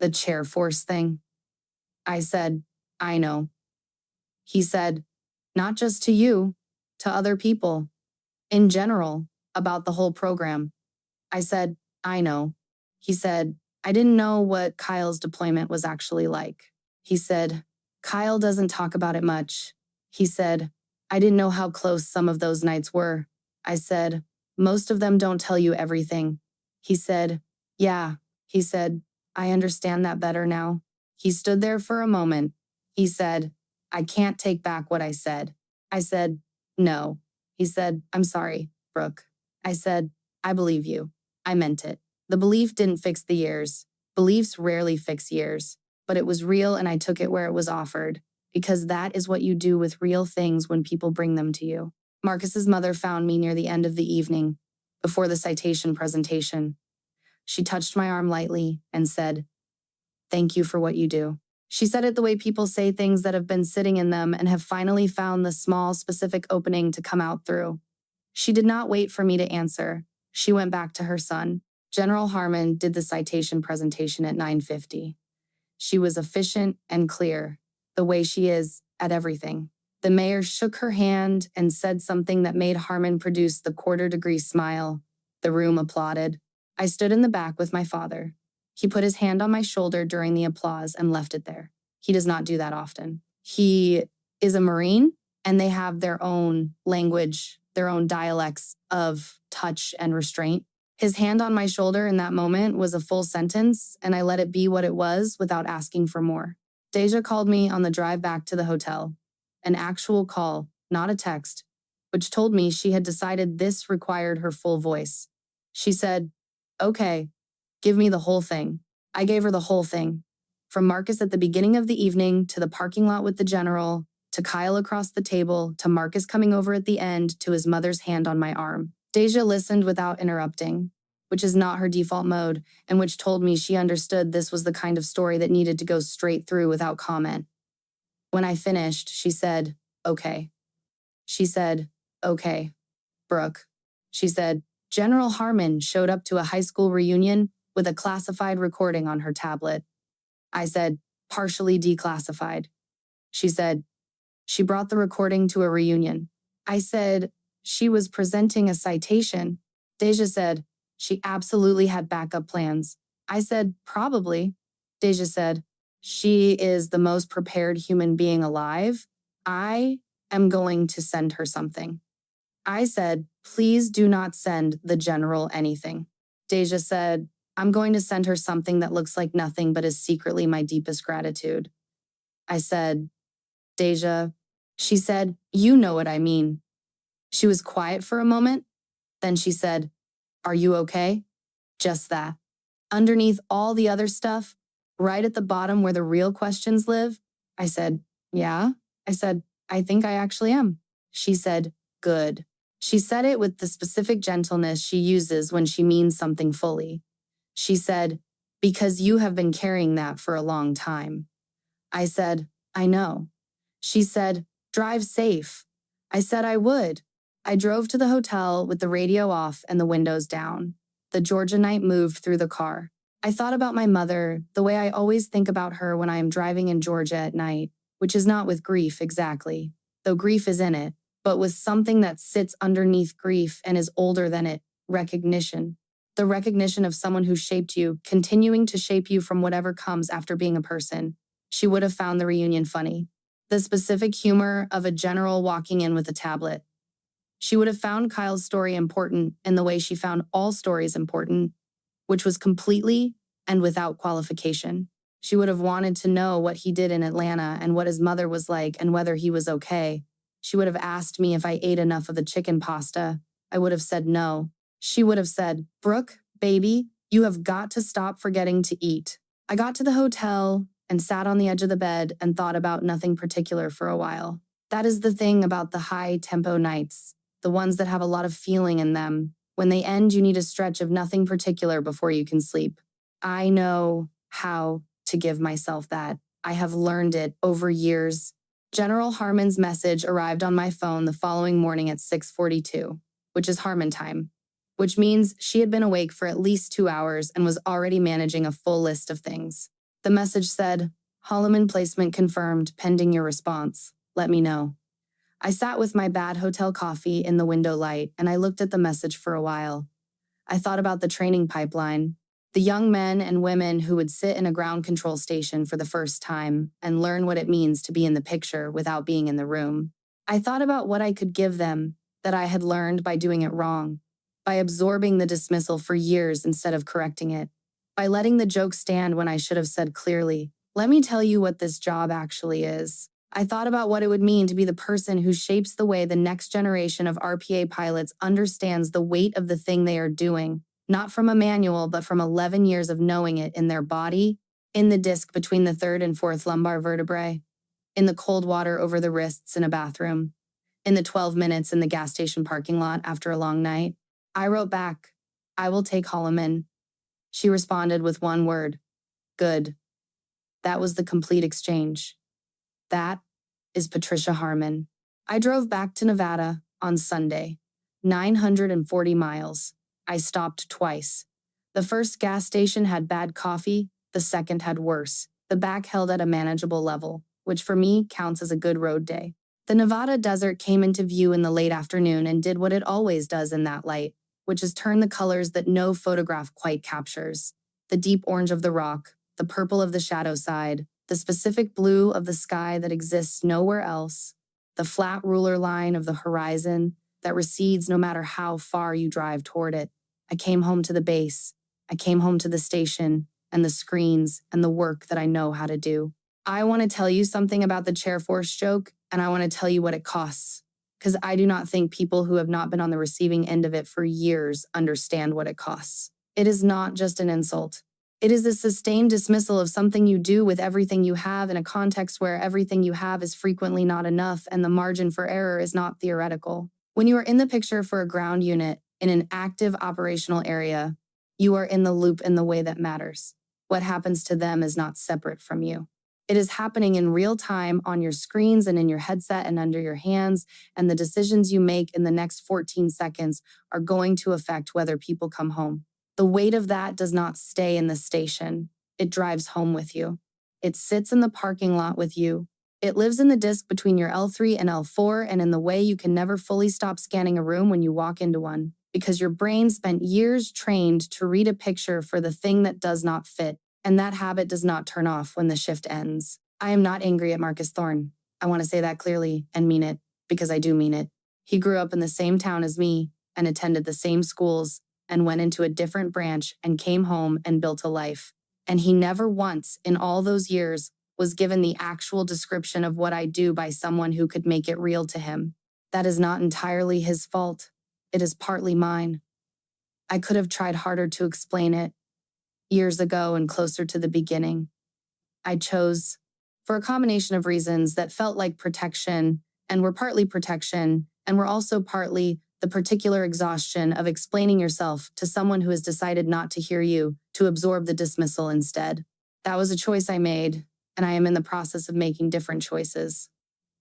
The chair force thing." I said, "I know." He said, "Not just to you, to other people. In general, about the whole program." I said, "I know." He said, "I didn't know what Kyle's deployment was actually like." He said, "Kyle doesn't talk about it much." He said, "I didn't know how close some of those nights were." I said, "Most of them don't tell you everything." He said, "Yeah." He said, "I understand that better now." He stood there for a moment. He said, "I can't take back what I said." I said, "No." He said, "I'm sorry, Brooke. I said, I believe you. I meant it. The belief didn't fix the years. Beliefs rarely fix years. But it was real and I took it where it was offered. Because that is what you do with real things when people bring them to you. Marcus's mother found me near the end of the evening, before the citation presentation. She touched my arm lightly and said, "Thank you for what you do." She said it the way people say things that have been sitting in them and have finally found the small, specific opening to come out through. She did not wait for me to answer. She went back to her son. General Harmon did the citation presentation at 9:50. She was efficient and clear, the way she is at everything. The mayor shook her hand and said something that made Harmon produce the quarter-degree smile. The room applauded. I stood in the back with my father. He put his hand on my shoulder during the applause and left it there. He does not do that often. He is a Marine, and they have their own language, their own dialects of touch and restraint. His hand on my shoulder in that moment was a full sentence, and I let it be what it was without asking for more. Deja called me on the drive back to the hotel. An actual call, not a text, which told me she had decided this required her full voice. She said, "Okay, give me the whole thing." I gave her the whole thing. From Marcus at the beginning of the evening, to the parking lot with the general, to Kyle across the table, to Marcus coming over at the end, to his mother's hand on my arm. Deja listened without interrupting, which is not her default mode, and which told me she understood this was the kind of story that needed to go straight through without comment. When I finished, she said, "Okay." She said, "Okay, Brooke." She said, "General Harmon showed up to a high school reunion with a classified recording on her tablet." I said, "Partially declassified." She said, "She brought the recording to a reunion." I said, "She was presenting a citation." Deja said, "She absolutely had backup plans." I said, "Probably." Deja said, "She is the most prepared human being alive. I am going to send her something." I said, "Please do not send the general anything." Deja said, "I'm going to send her something that looks like nothing but is secretly my deepest gratitude." I said, "Deja." She said, "You know what I mean." She was quiet for a moment. Then she said, "Are you okay?" Just that. Underneath all the other stuff, right at the bottom where the real questions live, I said, "Yeah." I said, "I think I actually am." She said, "Good." She said it with the specific gentleness she uses when she means something fully. She said, "Because you have been carrying that for a long time." I said, "I know." She said, "Drive safe." I said I would. I drove to the hotel with the radio off and the windows down. The Georgia night moved through the car. I thought about my mother the way I always think about her when I am driving in Georgia at night, which is not with grief exactly, though grief is in it, but with something that sits underneath grief and is older than it, recognition. The recognition of someone who shaped you, continuing to shape you from whatever comes after being a person. She would have found the reunion funny. The specific humor of a general walking in with a tablet. She would have found Kyle's story important in the way she found all stories important, which was completely and without qualification. She would have wanted to know what he did in Atlanta and what his mother was like and whether he was okay. She would have asked me if I ate enough of the chicken pasta. I would have said no. She would have said, "Brooke, baby, you have got to stop forgetting to eat." I got to the hotel and sat on the edge of the bed and thought about nothing particular for a while. That is the thing about the high-tempo nights, the ones that have a lot of feeling in them. When they end, you need a stretch of nothing particular before you can sleep. I know how to give myself that. I have learned it over years. General Harmon's message arrived on my phone the following morning at 6:42, which is Harmon time, which means she had been awake for at least 2 hours and was already managing a full list of things. The message said, "Holloman placement confirmed, pending your response. Let me know." I sat with my bad hotel coffee in the window light, and I looked at the message for a while. I thought about the training pipeline, the young men and women who would sit in a ground control station for the first time and learn what it means to be in the picture without being in the room. I thought about what I could give them that I had learned by doing it wrong, by absorbing the dismissal for years instead of correcting it, by letting the joke stand when I should have said clearly, "Let me tell you what this job actually is." I thought about what it would mean to be the person who shapes the way the next generation of RPA pilots understands the weight of the thing they are doing, not from a manual, but from 11 years of knowing it in their body, in the disc between the third and fourth lumbar vertebrae, in the cold water over the wrists in a bathroom, in the 12 minutes in the gas station parking lot after a long night. I wrote back, "I will take Holloman." She responded with one word, "Good." That was the complete exchange. That is Patricia Harmon. I drove back to Nevada on Sunday, 940 miles. I stopped twice. The first gas station had bad coffee, the second had worse. The back held at a manageable level, which for me counts as a good road day. The Nevada desert came into view in the late afternoon and did what it always does in that light, which is turn the colors that no photograph quite captures. The deep orange of the rock, the purple of the shadow side, the specific blue of the sky that exists nowhere else, the flat ruler line of the horizon that recedes no matter how far you drive toward it. I came home to the base. I came home to the station and the screens and the work that I know how to do. I want to tell you something about the Chair Force joke, and I want to tell you what it costs, because I do not think people who have not been on the receiving end of it for years understand what it costs. It is not just an insult. It is a sustained dismissal of something you do with everything you have in a context where everything you have is frequently not enough and the margin for error is not theoretical. When you are in the picture for a ground unit in an active operational area, you are in the loop in the way that matters. What happens to them is not separate from you. It is happening in real time on your screens and in your headset and under your hands, and the decisions you make in the next 14 seconds are going to affect whether people come home. The weight of that does not stay in the station. It drives home with you. It sits in the parking lot with you. It lives in the disc between your L3 and L4 and in the way you can never fully stop scanning a room when you walk into one, because your brain spent years trained to read a picture for the thing that does not fit, and that habit does not turn off when the shift ends. I am not angry at Marcus Thorne. I want to say that clearly and mean it, because I do mean it. He grew up in the same town as me and attended the same schools and went into a different branch and came home and built a life. And he never once in all those years was given the actual description of what I do by someone who could make it real to him. That is not entirely his fault. It is partly mine. I could have tried harder to explain it years ago and closer to the beginning. I chose, for a combination of reasons that felt like protection and were partly protection and were also partly the particular exhaustion of explaining yourself to someone who has decided not to hear you, to absorb the dismissal instead. That was a choice I made, and I am in the process of making different choices.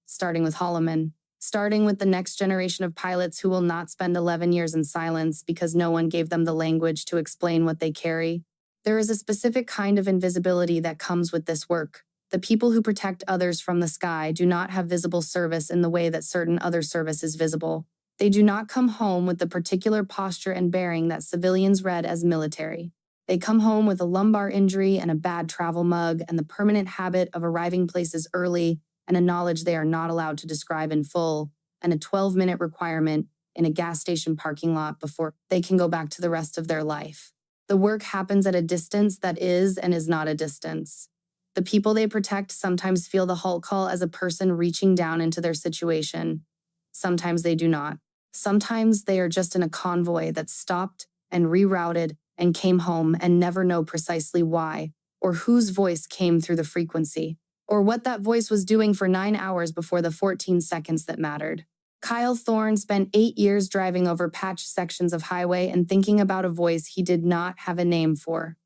Starting with Holloman. Starting with the next generation of pilots who will not spend 11 years in silence because no one gave them the language to explain what they carry. There is a specific kind of invisibility that comes with this work. The people who protect others from the sky do not have visible service in the way that certain other service is visible. They do not come home with the particular posture and bearing that civilians read as military. They come home with a lumbar injury and a bad travel mug and the permanent habit of arriving places early and a knowledge they are not allowed to describe in full, and a 12-minute requirement in a gas station parking lot before they can go back to the rest of their life. The work happens at a distance that is and is not a distance. The people they protect sometimes feel the halt call as a person reaching down into their situation. Sometimes they do not. Sometimes they are just in a convoy that stopped and rerouted and came home and never know precisely why, or whose voice came through the frequency, or what that voice was doing for 9 hours before the 14 seconds that mattered. Kyle Thorne spent 8 years driving over patched sections of highway and thinking about a voice he did not have a name for.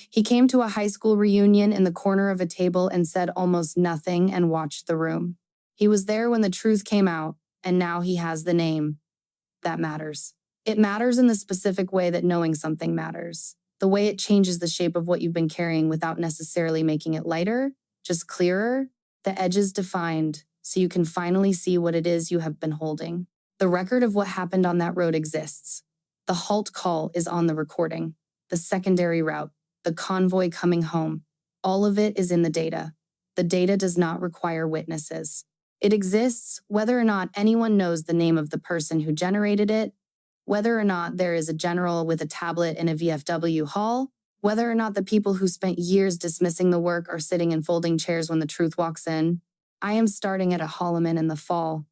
He came to a high school reunion in the corner of a table and said almost nothing and watched the room. He was there when the truth came out, and now he has the name. That matters. It matters in the specific way that knowing something matters. The way it changes the shape of what you've been carrying without necessarily making it lighter, just clearer, the edges defined, so you can finally see what it is you have been holding. The record of what happened on that road exists. The halt call is on the recording. The secondary route, the convoy coming home, all of it is in the data. The data does not require witnesses. It exists whether or not anyone knows the name of the person who generated it, whether or not there is a general with a tablet in a VFW hall, whether or not the people who spent years dismissing the work are sitting in folding chairs when the truth walks in. I am starting at a Holloman in the fall.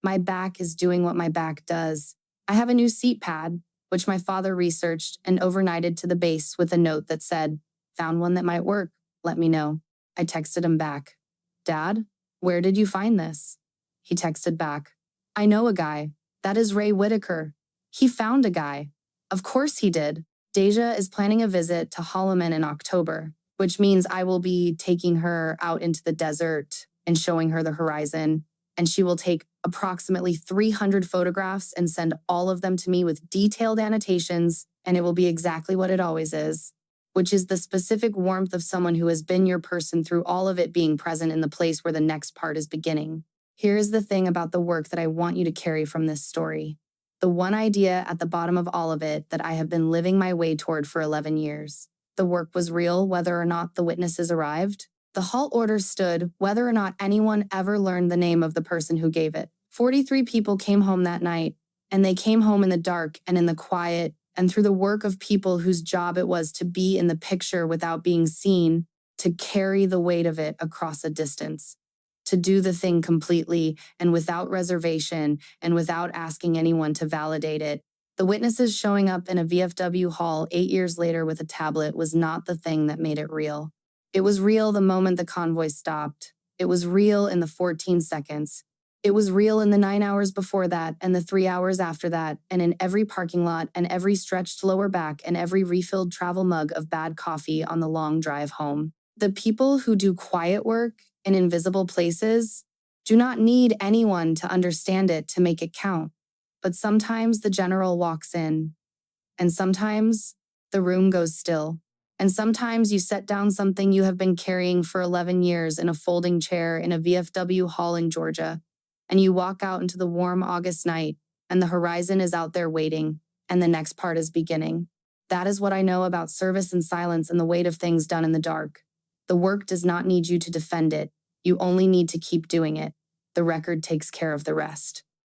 My back is doing what my back does. I have a new seat pad, which my father researched and overnighted to the base with a note that said, "Found one that might work. Let me know." I texted him back, "Dad, where did you find this?" He texted back, "I know a guy. That is Ray Whitaker. He found a guy." Of course he did. Deja is planning a visit to Holloman in October, which means I will be taking her out into the desert and showing her the horizon, and she will take approximately 300 photographs and send all of them to me with detailed annotations, and it will be exactly what it always is, which is the specific warmth of someone who has been your person through all of it being present in the place where the next part is beginning. Here is the thing about the work that I want you to carry from this story. The one idea at the bottom of all of it that I have been living my way toward for 11 years. The work was real whether or not the witnesses arrived. The halt order stood whether or not anyone ever learned the name of the person who gave it. 43 people came home that night, and they came home in the dark and in the quiet and through the work of people whose job it was to be in the picture without being seen, to carry the weight of it across a distance, to do the thing completely and without reservation and without asking anyone to validate it. The witnesses showing up in a VFW hall 8 years later with a tablet was not the thing that made it real. It was real the moment the convoy stopped. It was real in the 14 seconds. It was real in the 9 hours before that and the 3 hours after that, and in every parking lot and every stretched lower back and every refilled travel mug of bad coffee on the long drive home. The people who do quiet work in invisible places do not need anyone to understand it to make it count. But sometimes the general walks in, and sometimes the room goes still. And sometimes you set down something you have been carrying for 11 years in a folding chair in a VFW hall in Georgia, and you walk out into the warm August night, and the horizon is out there waiting, and the next part is beginning. That is what I know about service and silence and the weight of things done in the dark. The work does not need you to defend it. You only need to keep doing it. The record takes care of the rest.